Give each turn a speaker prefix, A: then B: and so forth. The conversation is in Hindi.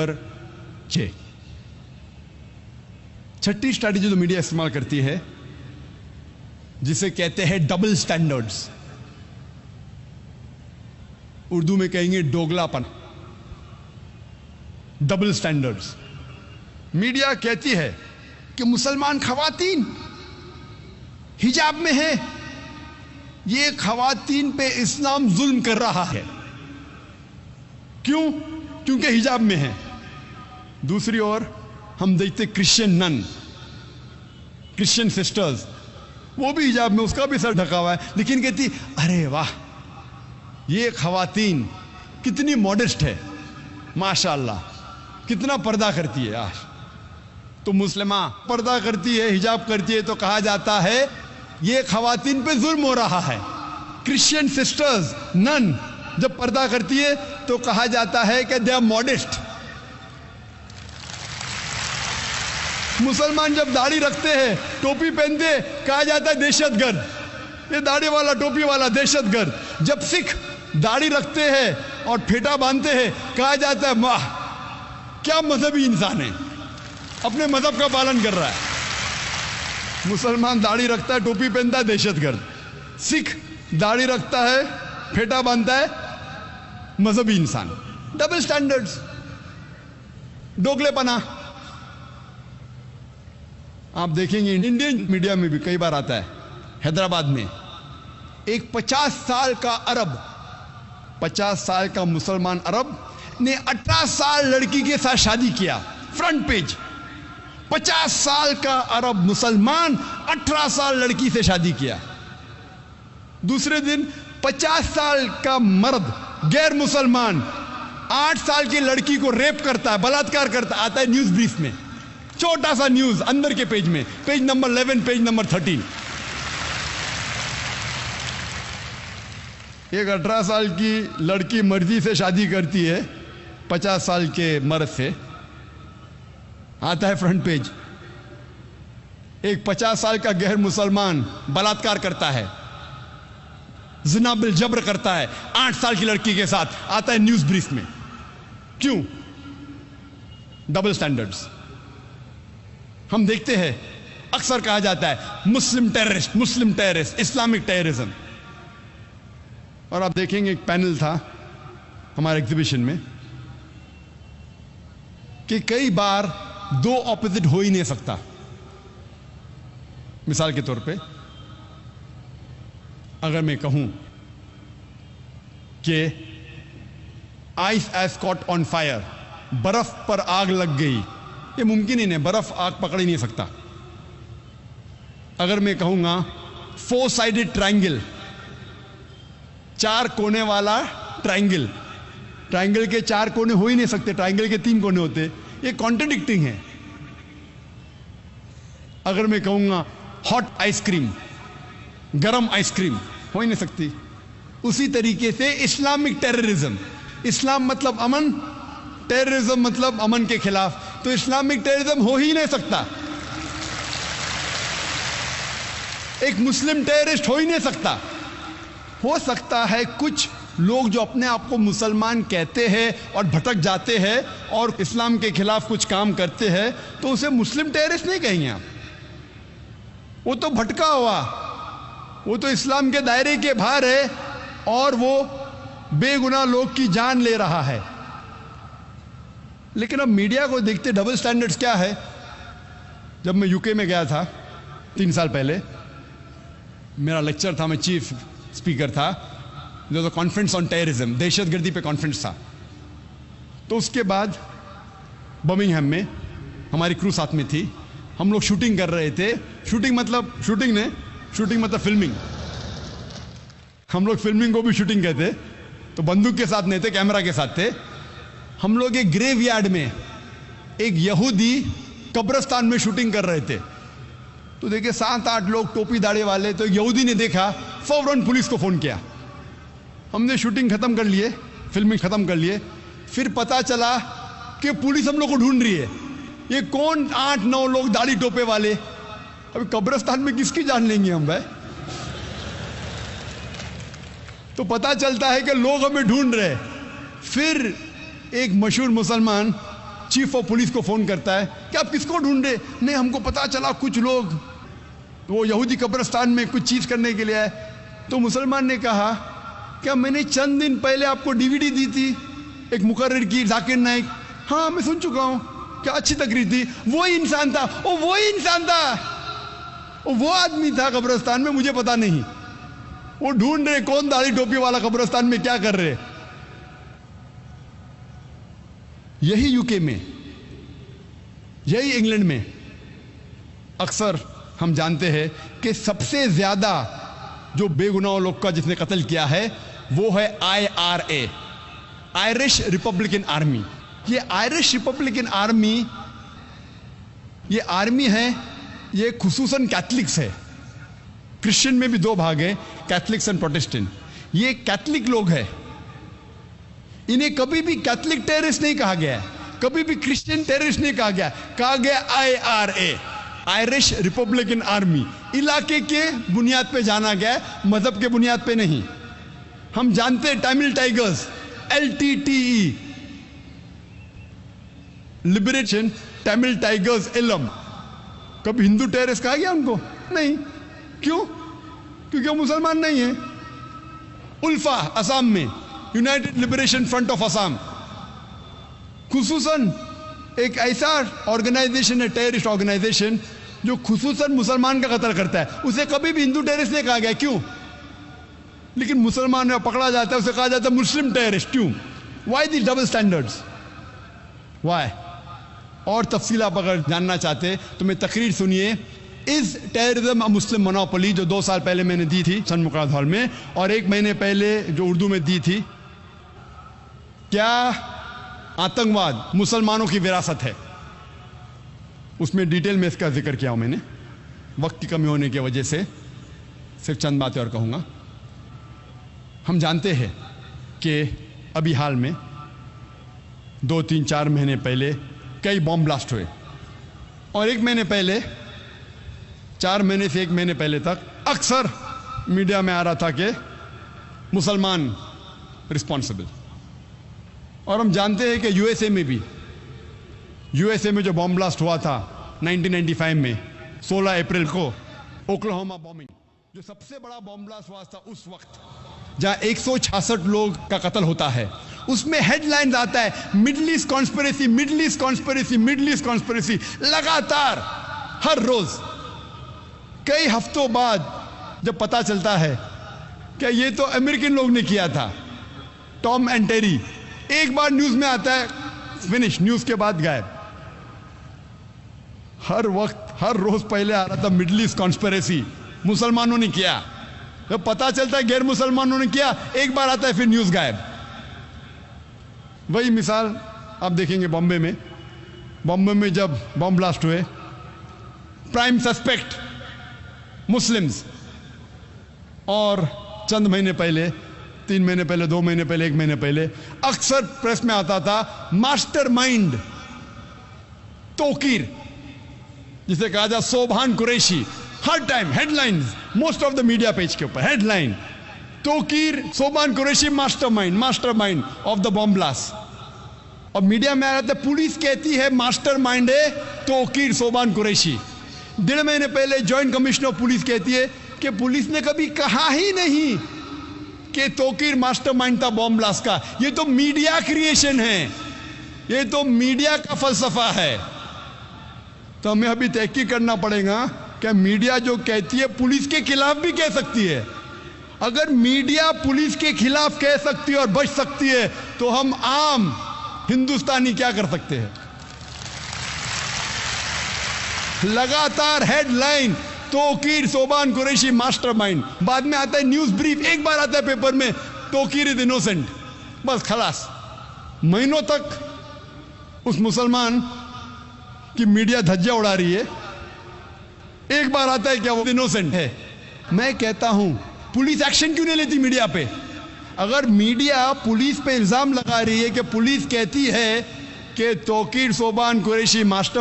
A: नंबर 6, छठी स्ट्रैटेजी जो मीडिया इस्तेमाल करती है, जिसे कहते हैं डबल स्टैंडर्ड्स, उर्दू में कहेंगे दोगलापन, डबल स्टैंडर्ड्स। मीडिया कहती है कि मुसलमान खवातीन हिजाब में है, ये खवातीन पे इस्लाम जुल्म कर रहा है। क्यों? क्योंकि हिजाब में है। दूसरी ओर हम देखते क्रिश्चियन नन, क्रिश्चियन सिस्टर्स, वो भी हिजाब में, उसका भी सर ढका हुआ है, लेकिन कहती अरे वाह ये खवातीन कितनी मॉडेस्ट है, माशाअल्लाह, कितना पर्दा करती है। यार तो मुस्लिमा पर्दा करती है, हिजाब करती है, तो कहा जाता है ये खवातीन पे जुल्म हो रहा है। क्रिश्चियन सिस्टर्स नन जब पर्दा करती है तो कहा जाता है कि दे आर मॉडेस्ट। मुसलमान जब दाढ़ी रखते हैं, टोपी पहनते हैं, कहा जाता है दहशतगर्द, ये दाढ़ी वाला टोपी वाला दहशतगर्द। जब सिख दाढ़ी रखते हैं और फेटा बांधते हैं, कहा जाता है वाह क्या मजहबी इंसान है, अपने मजहब का पालन कर रहा है। मुसलमान दाढ़ी रखता है, टोपी पहनता है, दहशतगर्द। सिख दाढ़ी रखता है, फेटा बांधता है, मजहबी इंसान। डबल स्टैंडर्ड्स, दोगलेपना। आप देखेंगे इंडियन मीडिया में भी कई बार आता है। हैदराबाद में एक 50 साल का अरब, 50 साल का मुसलमान अरब ने 18 साल लड़की के साथ शादी किया। फ्रंट पेज, 50 साल का अरब मुसलमान 18 साल लड़की से शादी किया। दूसरे दिन 50 साल का मर्द गैर मुसलमान 8 साल की लड़की को रेप करता है, बलात्कार करता है। आता है न्यूज ब्रीफ में, छोटा सा न्यूज अंदर के पेज में, पेज नंबर 11, पेज नंबर 13। एक 18 साल की लड़की मर्जी से शादी करती है 50 साल के मर्द से, आता है फ्रंट पेज। एक 50 साल का गैर मुसलमान बलात्कार करता है, जिना बिल जबर करता है 8 साल की लड़की के साथ, आता है न्यूज ब्रीफ में। क्यों? Double standards. हम देखते हैं अक्सर कहा जाता है मुस्लिम टेररिस्ट, मुस्लिम टेररिस्ट, इस्लामिक टेररिज्म। और आप देखेंगे एक पैनल था हमारे एग्जीबिशन में कि कई बार दो ऑपोजिट हो ही नहीं सकता। मिसाल के तौर पे अगर मैं कहूं कि ice age caught on fire, बर्फ पर आग लग गई, ये मुमकिन ही नहीं, बर्फ आग पकड़ ही नहीं सकता। अगर मैं कहूंगा 4 साइडेड ट्रायंगल, 4 कोने वाला ट्रायंगल, ट्रायंगल के 4 कोने हो ही नहीं सकते, ट्रायंगल के 3 कोने होते, ये कॉन्ट्रडिक्टिंग है। अगर मैं कहूंगा हॉट आइसक्रीम, गरम आइसक्रीम, हो ही नहीं सकती। उसी तरीके से इस्लामिक टेररिज्म, इस्लाम मतलब अमन, टेररिज्म मतलब अमन के खिलाफ, तो इस्लामिक टेररिज्म हो ही नहीं सकता। एक मुस्लिम टेररिस्ट हो ही नहीं सकता। हो सकता है कुछ लोग जो अपने आप को मुसलमान कहते हैं और भटक जाते हैं और इस्लाम के खिलाफ कुछ काम करते हैं, तो उसे मुस्लिम टेररिस्ट नहीं कहेंगे आप। वो तो भटका हुआ, वो तो इस्लाम के दायरे के बाहर है और वो बेगुनाह लोग की जान ले रहा है। लेकिन अब मीडिया को देखते डबल स्टैंडर्ड्स क्या है। जब मैं यूके में गया था 3 साल पहले, मेरा लेक्चर था, मैं चीफ स्पीकर था, जो कॉन्फ्रेंस ऑन टेररिज्म, दहशतगर्दी पे कॉन्फ्रेंस था। तो उसके बाद बर्मिंघम में हमारी क्रू साथ में थी, हम लोग शूटिंग कर रहे थे। शूटिंग मतलब फिल्मिंग। हम लोग फिल्मिंग को भी शूटिंग कहते, तो बंदूक के साथ नहीं थे, कैमरा के साथ थे। हम लोग एक ग्रेवयार्ड में, एक यहूदी कब्रिस्तान में शूटिंग कर रहे थे। तो देखिए 7-8 लोग टोपी दाढ़ी वाले, तो यहूदी ने देखा, फौरन पुलिस को फोन किया। हमने शूटिंग खत्म कर लिए, फिल्मिंग खत्म कर लिए। फिर पता चला कि पुलिस हम लोग को ढूंढ रही है। ये कौन 8-9 लोग दाढ़ी टोपे वाले, अभी कब्रिस्तान में किसकी जान लेंगे हम भाई। तो पता चलता है कि लोग हमें ढूंढ रहे। फिर एक मशहूर मुसलमान चीफ ऑफ पुलिस को फ़ोन करता है कि आप किसको ढूंढ रहे? नहीं, हमको पता चला कुछ लोग वो यहूदी कब्रिस्तान में कुछ चीज़ करने के लिए आए। तो मुसलमान ने कहा, क्या मैंने चंद दिन पहले आपको डीवीडी दी थी एक मुकर्रिर की, जाकिर नाइक? हाँ, मैं सुन चुका हूँ। क्या अच्छी तकरीर थी। वही इंसान था, वही इंसान था, वो आदमी था कब्रिस्तान में, मुझे पता नहीं। वो ढूंढ रहे कौन दाढ़ी टोपी वाला कब्रिस्तान में क्या कर रहे। यही यूके में, यही इंग्लैंड में अक्सर हम जानते हैं कि सबसे ज्यादा जो बेगुनाह लोग का जिसने कत्ल किया है वो है IRA, आयरिश रिपब्लिकन आर्मी। ये आयरिश रिपब्लिकन आर्मी, ये आर्मी है, ये खुसूसन कैथलिक्स है। क्रिश्चियन में भी दो भाग है, कैथलिक्स एंड प्रोटेस्टेंट। ये कैथलिक लोग हैं। इन्हें कभी भी कैथलिक टेररिस्ट नहीं कहा गया है, कभी भी क्रिश्चियन टेररिस्ट नहीं कहा गया। कहा गया IRA, आयरिश रिपब्लिकन आर्मी। इलाके के बुनियाद पे जाना गया, मजहब के बुनियाद पे नहीं। हम जानते हैं Tamil Tigers, LTTE, liberation Tamil Tigers Eelam. कभी हिंदू टेररिस्ट कहा गया उनको? नहीं। क्यों? क्योंकि वो मुसलमान नहीं है। उल्फा असम में, United Liberation Front of Assam, खुसूसन एक ऐसा ऑर्गेनाइजेशन है, टेररिस्ट ऑर्गेनाइजेशन, जो खुसूसन मुसलमान का कत्ल करता है। उसे कभी भी हिंदू टेररिस्ट नहीं कहा गया। क्यों? लेकिन मुसलमान में पकड़ा जाता है, उसे कहा जाता है मुस्लिम टेररिस्ट। क्यों? Why this double standards? Why? और तफसील आप अगर जानना चाहते तो मैं तकरीर सुनिए, is terrorism a Muslim monopoly, जो 2 साल पहले मैंने दी थी सन मुकाद हॉल में, और 1 महीने पहले जो उर्दू में दी थी। क्या आतंकवाद मुसलमानों की विरासत है? उसमें डिटेल में इसका जिक्र किया हूं मैंने, वक्त की कमी होने की वजह से सिर्फ चंद बातें और कहूंगा। हम जानते हैं कि अभी हाल में 2, 3, 4 महीने पहले कई बॉम्ब ब्लास्ट हुए, और 1 महीने पहले, 4 महीने से 1 महीने पहले तक अक्सर मीडिया में आ रहा था कि मुसलमान रिस्पॉन्सिबल। और हम जानते हैं कि यूएसए में भी, यूएसए में जो बॉम्ब ब्लास्ट हुआ था 1995 में 16 अप्रैल को, ओक्लाहोमा बॉम्बिंग, जो सबसे बड़ा बॉम्ब ब्लास्ट हुआ था उस वक्त, जहां 166 लोग का कत्ल होता है, उसमें हेडलाइंस आता है middle east conspiracy, middle east conspiracy, middle east conspiracy. लगातार हर रोज, कई हफ्तों बाद जब पता चलता है कि ये तो अमेरिकन लोग ने किया था, टॉम एंड टेरी, एक बार न्यूज में आता है, फिनिश, न्यूज के बाद गायब। हर वक्त, हर रोज पहले आ रहा था मिडिल ईस्ट कॉन्स्पिरेसी, मुसलमानों ने किया। जब पता चलता है गैर मुसलमानों ने किया, एक बार आता है, फिर न्यूज गायब। वही मिसाल आप देखेंगे बॉम्बे में। बॉम्बे में जब बॉम्ब ब्लास्ट हुए, प्राइम सस्पेक्ट मुस्लिम्स, और चंद महीने पहले, 3 महीने पहले, 2 महीने पहले, 1 महीने पहले अक्सर प्रेस में आता था मास्टरमाइंड तोकीर, जिसे कहा जाए सोभान कुरैशी। हर time headlines, most of the media page के ऊपर headline, Tauqeer Subhan Qureshi mastermind of the bomb blast. और मीडिया में आ रहा था, पुलिस कहती है मास्टरमाइंड है तोकीर सोभान कुरैशी। 1.5 महीने पहले जॉइंट कमिश्नर ऑफ पुलिस कहती है कि पुलिस ने कभी कहा ही नहीं कि तोकीर मास्टरमाइंड था बॉम्ब ब्लास्ट का। ये तो मीडिया क्रिएशन है, ये तो मीडिया का फलसफा है। तो हमें अभी तहकीक करना पड़ेगा कि मीडिया जो कहती है पुलिस के खिलाफ भी कह सकती है। अगर मीडिया पुलिस के खिलाफ कह सकती है और बच सकती है, तो हम आम हिंदुस्तानी क्या कर सकते हैं? लगातार हेडलाइन तोकीर सोभान कुरैशी मास्टरमाइंड, बाद में आता है न्यूज ब्रीफ, एक बार आता है पेपर में तोकीर इज इनोसेंट, बस खलास। महीनों तक उस मुसलमान की मीडिया धज्जियां उड़ा रही है, एक बार आता है क्या वो इनोसेंट है। मैं कहता हूं पुलिस एक्शन क्यों नहीं लेती मीडिया पे? अगर मीडिया पुलिस पे इल्जाम लगा रही है कि पुलिस कहती है कि तोकीर सोभान कुरैशी मास्टर